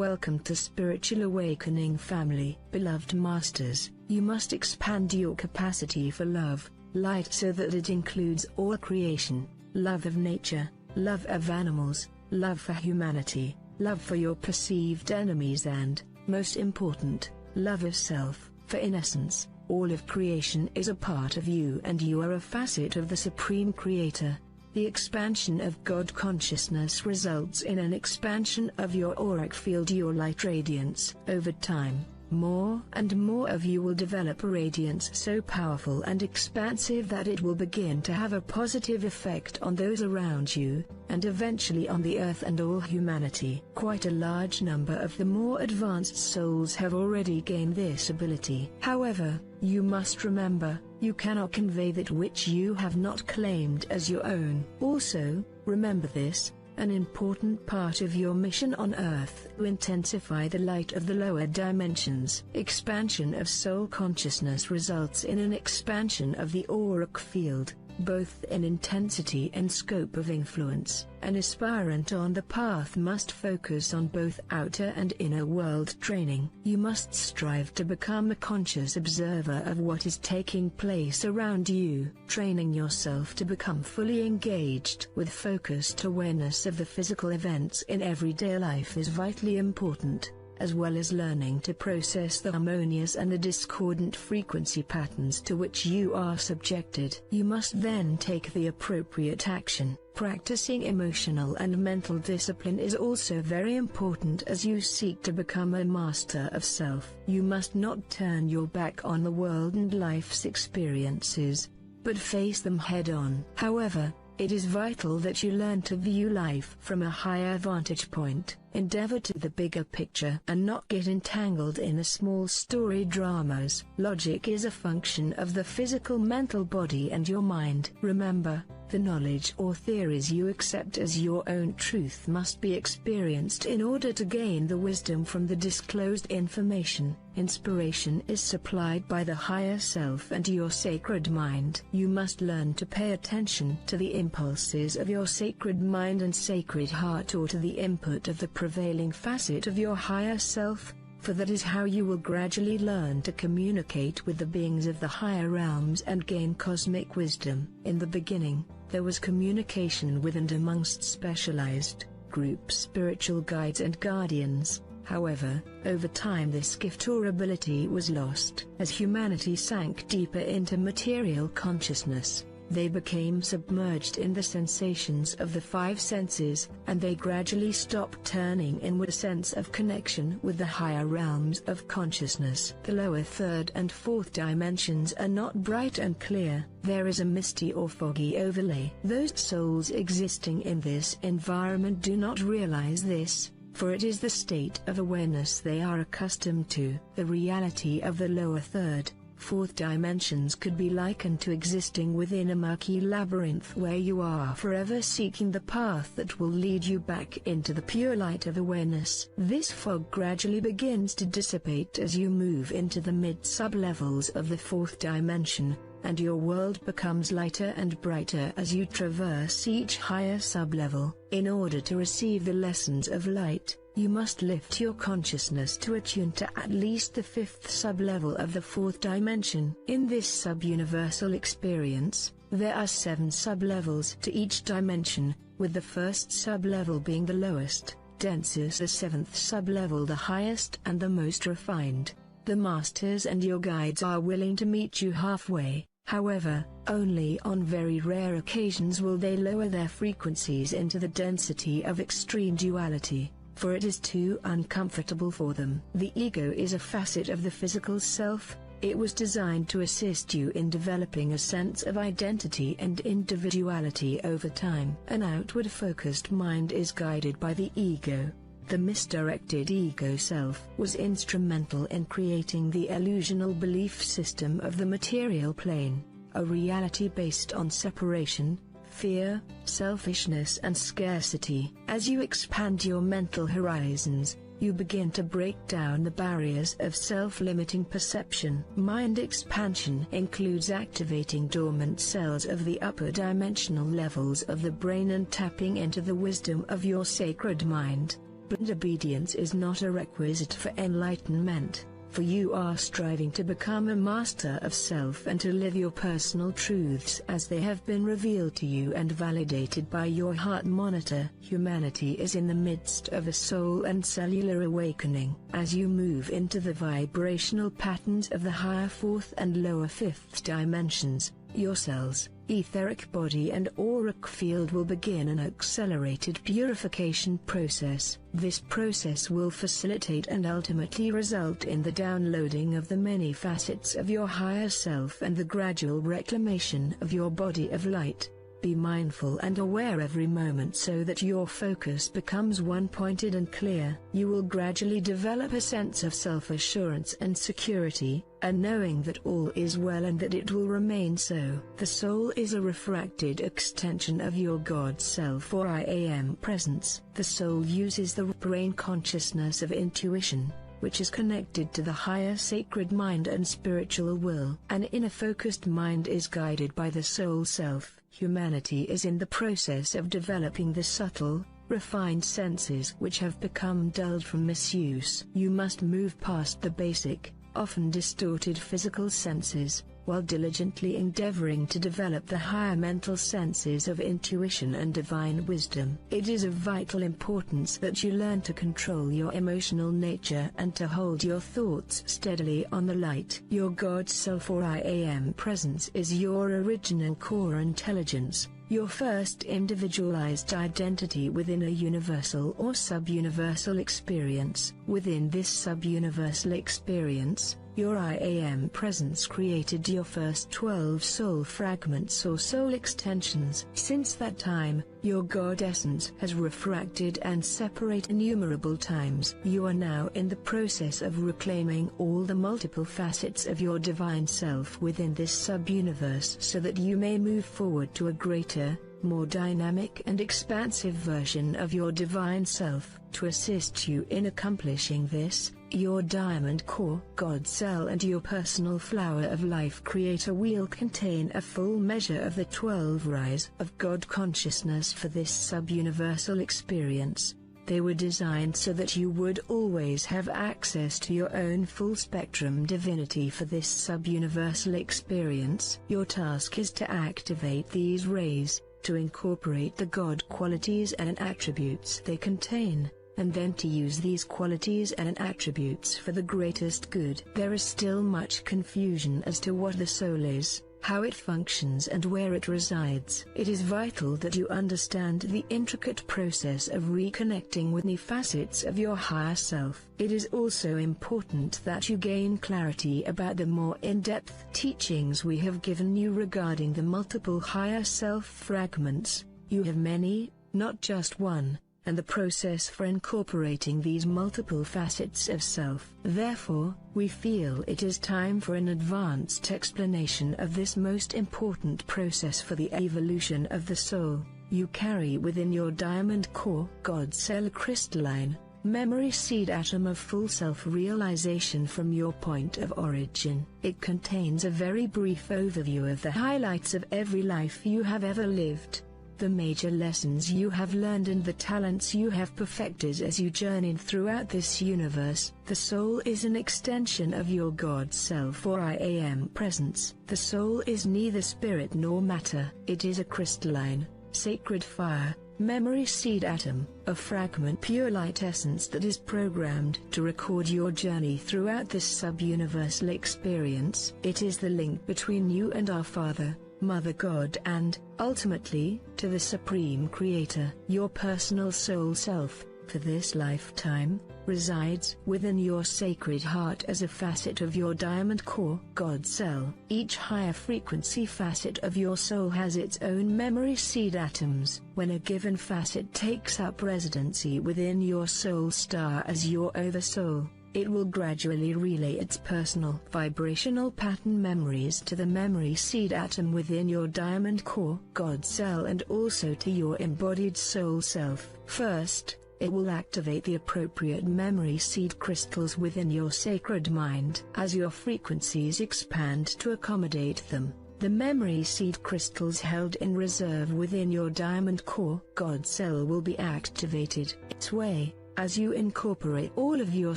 Welcome to Spiritual Awakening family. Beloved Masters, you must expand your capacity for love, light so that it includes all creation, love of nature, love of animals, love for humanity, love for your perceived enemies and, most important, love of self, for in essence, all of creation is a part of you and you are a facet of the Supreme Creator. The expansion of God consciousness results in an expansion of your auric field, your light radiance. Over time, more and more of you will develop a radiance so powerful and expansive that it will begin to have a positive effect on those around you, and eventually on the earth and all humanity. Quite a large number of the more advanced souls have already gained this ability. However, you must remember, you cannot convey that which you have not claimed as your own. Also, remember this, an important part of your mission on Earth to intensify the light of the lower dimensions. Expansion of soul consciousness results in an expansion of the auric field, both in intensity and scope of influence. An aspirant on the path must focus on both outer and inner world training. You must strive to become a conscious observer of what is taking place around you, training yourself to become fully engaged with focused awareness of the physical events in everyday life is vitally important, as well as learning to process the harmonious and the discordant frequency patterns to which you are subjected. You must then take the appropriate action. Practicing emotional and mental discipline is also very important as you seek to become a master of self. You must not turn your back on the world and life's experiences, but face them head-on. However, it is vital that you learn to view life from a higher vantage point, endeavor to the bigger picture, and not get entangled in the small story dramas. Logic is a function of the physical mental body and your mind. Remember, the knowledge or theories you accept as your own truth must be experienced in order to gain the wisdom from the disclosed information. Inspiration is supplied by the higher self and your sacred mind. You must learn to pay attention to the impulses of your sacred mind and sacred heart, or to the input of the prevailing facet of your higher self, for that is how you will gradually learn to communicate with the beings of the higher realms and gain cosmic wisdom. In the beginning, there was communication with and amongst specialized group spiritual guides and guardians. However, over time this gift or ability was lost. As humanity sank deeper into material consciousness, they became submerged in the sensations of the five senses, and they gradually stopped turning inward. A sense of connection with the higher realms of consciousness. The lower third and fourth dimensions are not bright and clear. There is a misty or foggy overlay. Those souls existing in this environment do not realize this, for it is the state of awareness they are accustomed to. The reality of the lower third, fourth dimensions could be likened to existing within a murky labyrinth where you are forever seeking the path that will lead you back into the pure light of awareness. This fog gradually begins to dissipate as you move into the mid-sub-levels of the fourth dimension, and your world becomes lighter and brighter as you traverse each higher sub-level. In order to receive the lessons of light, you must lift your consciousness to attune to at least the fifth sub-level of the fourth dimension. In this sub-universal experience, there are 7 sub-levels to each dimension, with the first sub-level being the lowest, densest, the 7th sub-level the highest and the most refined. The masters and your guides are willing to meet you halfway. However, only on very rare occasions will they lower their frequencies into the density of extreme duality, for it is too uncomfortable for them. The ego is a facet of the physical self. It was designed to assist you in developing a sense of identity and individuality over time. An outward-focused mind is guided by the ego. The misdirected ego self was instrumental in creating the illusional belief system of the material plane, a reality based on separation, fear, selfishness and scarcity. As you expand your mental horizons, you begin to break down the barriers of self-limiting perception. Mind expansion includes activating dormant cells of the upper dimensional levels of the brain and tapping into the wisdom of your sacred mind. Blind obedience is not a requisite for enlightenment, for you are striving to become a master of self and to live your personal truths as they have been revealed to you and validated by your heart monitor. Humanity is in the midst of a soul and cellular awakening. As you move into the vibrational patterns of the higher fourth and lower fifth dimensions, your cells, etheric body and auric field will begin an accelerated purification process. This process will facilitate and ultimately result in the downloading of the many facets of your higher self and the gradual reclamation of your body of light. Be mindful and aware every moment so that your focus becomes one-pointed and clear. You will gradually develop a sense of self-assurance and security, a knowing that all is well and that it will remain so. The soul is a refracted extension of your God self or I Am presence. The soul uses the brain consciousness of intuition, which is connected to the higher sacred mind and spiritual will. An inner focused mind is guided by the soul self. Humanity is in the process of developing the subtle, refined senses which have become dulled from misuse. You must move past the basic, often distorted physical senses, while diligently endeavoring to develop the higher mental senses of intuition and divine wisdom. It is of vital importance that you learn to control your emotional nature and to hold your thoughts steadily on the light. Your God self or I Am presence is your original core intelligence, your first individualized identity within a universal or sub-universal experience. Within this sub-universal experience, your I Am presence created your first 12 soul fragments or soul extensions. Since that time, your God essence has refracted and separated innumerable times. You are now in the process of reclaiming all the multiple facets of your divine self within this sub-universe so that you may move forward to a greater, more dynamic and expansive version of your divine self. To assist you in accomplishing this, your diamond core, God cell and your personal flower of life creator wheel contain a full measure of the 12 rise of God consciousness for this sub-universal experience. They were designed so that you would always have access to your own full spectrum divinity for this sub-universal experience. Your task is to activate these rays, to incorporate the God qualities and attributes they contain, and then to use these qualities and attributes for the greatest good. There is still much confusion as to what the soul is, how it functions and where it resides. It is vital that you understand the intricate process of reconnecting with the facets of your higher self. It is also important that you gain clarity about the more in-depth teachings we have given you regarding the multiple higher self fragments. You have many, not just one, and the process for incorporating these multiple facets of self. Therefore, we feel it is time for an advanced explanation of this most important process for the evolution of the soul. You carry within your diamond core, God cell crystalline, memory seed atom of full self-realization from your point of origin. It contains a very brief overview of the highlights of every life you have ever lived, the major lessons you have learned and the talents you have perfected as you journeyed throughout this universe. The soul is an extension of your God self or I Am presence. The soul is neither spirit nor matter. It is a crystalline, sacred fire, memory seed atom, a fragment pure light essence that is programmed to record your journey throughout this sub-universal experience. It is the link between you and our Father, Mother God and, ultimately, to the Supreme Creator. Your personal soul self, for this lifetime, resides within your sacred heart as a facet of your diamond core, God cell. Each higher frequency facet of your soul has its own memory seed atoms. When a given facet takes up residency within your soul star as your oversoul, it will gradually relay its personal vibrational pattern memories to the memory seed atom within your diamond core, God cell and also to your embodied soul self. First, it will activate the appropriate memory seed crystals within your sacred mind. As your frequencies expand to accommodate them, the memory seed crystals held in reserve within your diamond core, God cell will be activated. Its way, As you incorporate all of your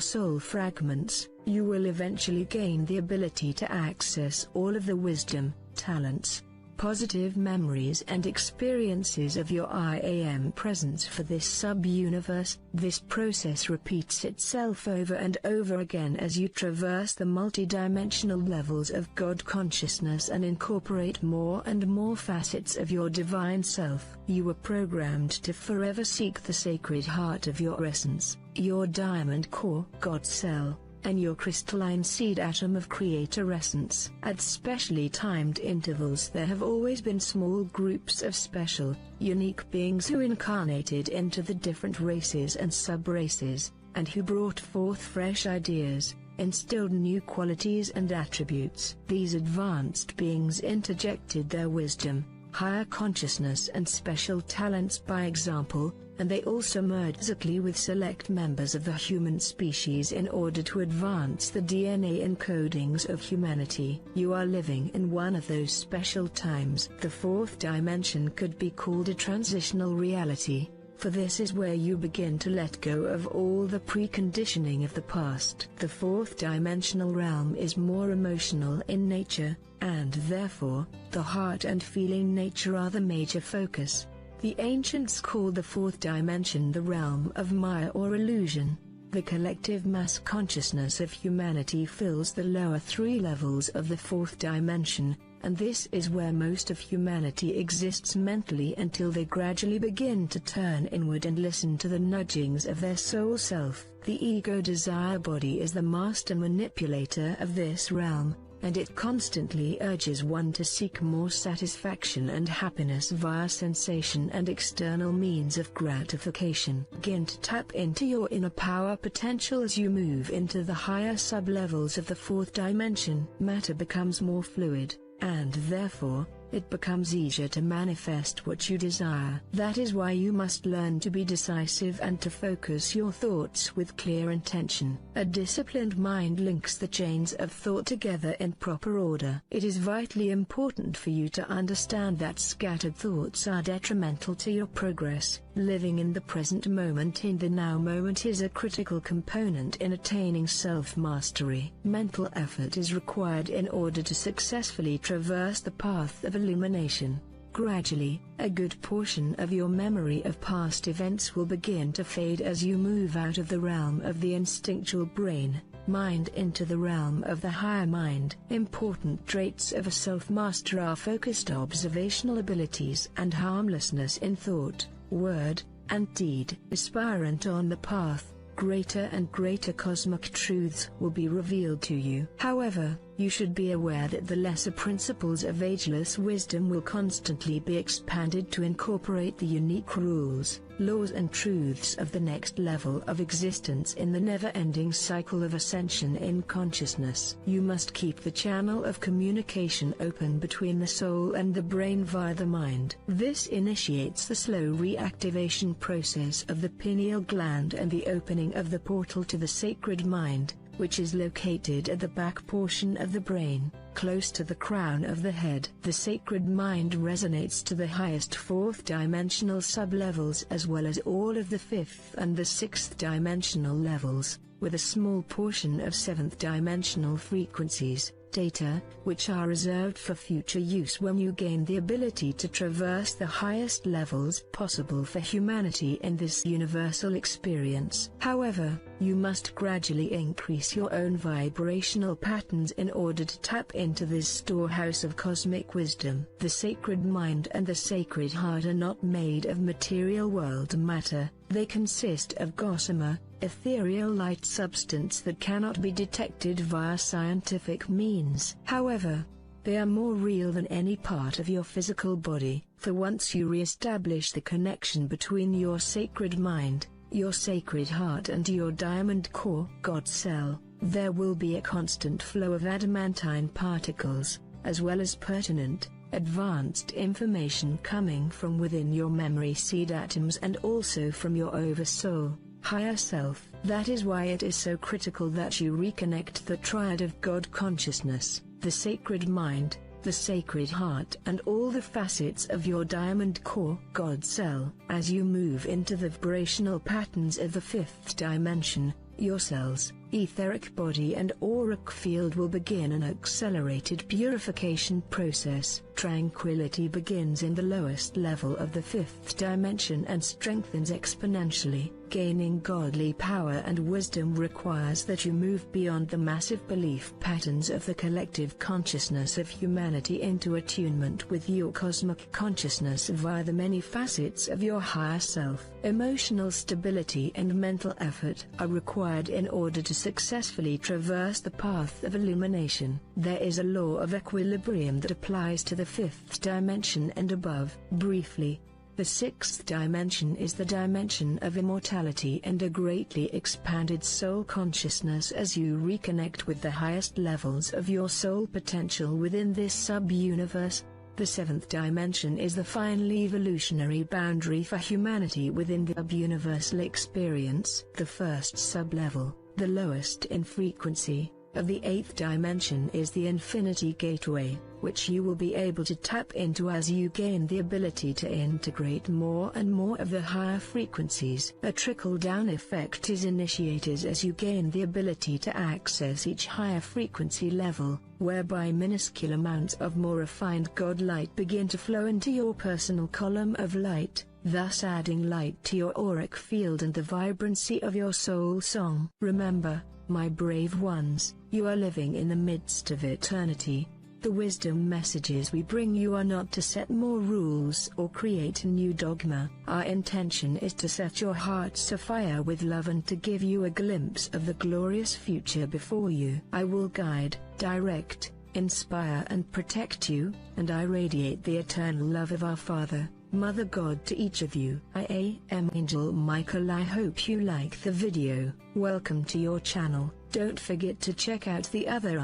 soul fragments, you will eventually gain the ability to access all of the wisdom, talents, positive memories and experiences of your I Am presence for this sub-universe. This process repeats itself over and over again as you traverse the multidimensional levels of God consciousness and incorporate more and more facets of your divine self. You were programmed to forever seek the sacred heart of your essence, your diamond core, God cell, and your crystalline seed atom of creator essence. At specially timed intervals there have always been small groups of special, unique beings who incarnated into the different races and sub-races, and who brought forth fresh ideas, instilled new qualities and attributes. These advanced beings interjected their wisdom, higher consciousness and special talents by example, and they also merged exactly with select members of the human species in order to advance the DNA encodings of humanity. You are living in one of those special times. The fourth dimension could be called a transitional reality, for this is where you begin to let go of all the preconditioning of the past. The fourth dimensional realm is more emotional in nature, and therefore, the heart and feeling nature are the major focus. The ancients called the fourth dimension the realm of Maya or illusion. The collective mass consciousness of humanity fills the lower three levels of the fourth dimension, and this is where most of humanity exists mentally until they gradually begin to turn inward and listen to the nudgings of their soul self. The ego desire body is the master manipulator of this realm, and it constantly urges one to seek more satisfaction and happiness via sensation and external means of gratification. Begin to tap into your inner power potential as you move into the higher sub-levels of the fourth dimension. Matter becomes more fluid, and therefore, it becomes easier to manifest what you desire. That is why you must learn to be decisive and to focus your thoughts with clear intention. A disciplined mind links the chains of thought together in proper order. It is vitally important for you to understand that scattered thoughts are detrimental to your progress. Living in the present moment in the now moment is a critical component in attaining self-mastery. Mental effort is required in order to successfully traverse the path of illumination. Gradually, a good portion of your memory of past events will begin to fade as you move out of the realm of the instinctual brain, mind into the realm of the higher mind. Important traits of a self-master are focused observational abilities and harmlessness in thought, word, and deed. Aspirant on the path, greater and greater cosmic truths will be revealed to you. However, you should be aware that the lesser principles of ageless wisdom will constantly be expanded to incorporate the unique rules, laws and truths of the next level of existence in the never-ending cycle of ascension in consciousness. You must keep the channel of communication open between the soul and the brain via the mind. This initiates the slow reactivation process of the pineal gland and the opening of the portal to the sacred mind, which is located at the back portion of the brain, close to the crown of the head. The sacred mind resonates to the highest fourth dimensional sub-levels as well as all of the fifth and the sixth dimensional levels, with a small portion of seventh dimensional frequencies, data, which are reserved for future use when you gain the ability to traverse the highest levels possible for humanity in this universal experience. However, you must gradually increase your own vibrational patterns in order to tap into this storehouse of cosmic wisdom. The sacred mind and the sacred heart are not made of material world matter. They consist of gossamer, ethereal light substance that cannot be detected via scientific means. However, they are more real than any part of your physical body, for once you re-establish the connection between your sacred mind, your sacred heart and your diamond core, God cell, there will be a constant flow of adamantine particles, as well as pertinent, advanced information coming from within your memory seed atoms and also from your oversoul, higher self. That is why it is so critical that you reconnect the triad of God consciousness, the sacred mind, the sacred heart and all the facets of your diamond core God cell. As you move into the vibrational patterns of the fifth dimension, your cells, etheric body and auric field will begin an accelerated purification process. Tranquility begins in the lowest level of the fifth dimension and strengthens exponentially. Gaining godly power and wisdom requires that you move beyond the massive belief patterns of the collective consciousness of humanity into attunement with your cosmic consciousness via the many facets of your higher self. Emotional stability and mental effort are required in order to successfully traverse the path of illumination. There is a law of equilibrium that applies to the fifth dimension and above. Briefly, the sixth dimension is the dimension of immortality and a greatly expanded soul consciousness as you reconnect with the highest levels of your soul potential within this sub-universe. The seventh dimension is the final evolutionary boundary for humanity within the sub-universal experience. The first sub-level, the lowest in frequency, of the eighth dimension is the infinity gateway, which you will be able to tap into as you gain the ability to integrate more and more of the higher frequencies. A trickle-down effect is initiated as you gain the ability to access each higher frequency level, whereby minuscule amounts of more refined God light begin to flow into your personal column of light, thus adding light to your auric field and the vibrancy of your soul song. Remember, my brave ones, you are living in the midst of eternity. The wisdom messages we bring you are not to set more rules or create a new dogma. Our intention is to set your hearts afire with love and to give you a glimpse of the glorious future before you. I will guide, direct, inspire and protect you, and I radiate the eternal love of our Father, Mother God to each of you. I am Angel Michael. I hope you like the video. Welcome to your channel. Don't forget to check out the other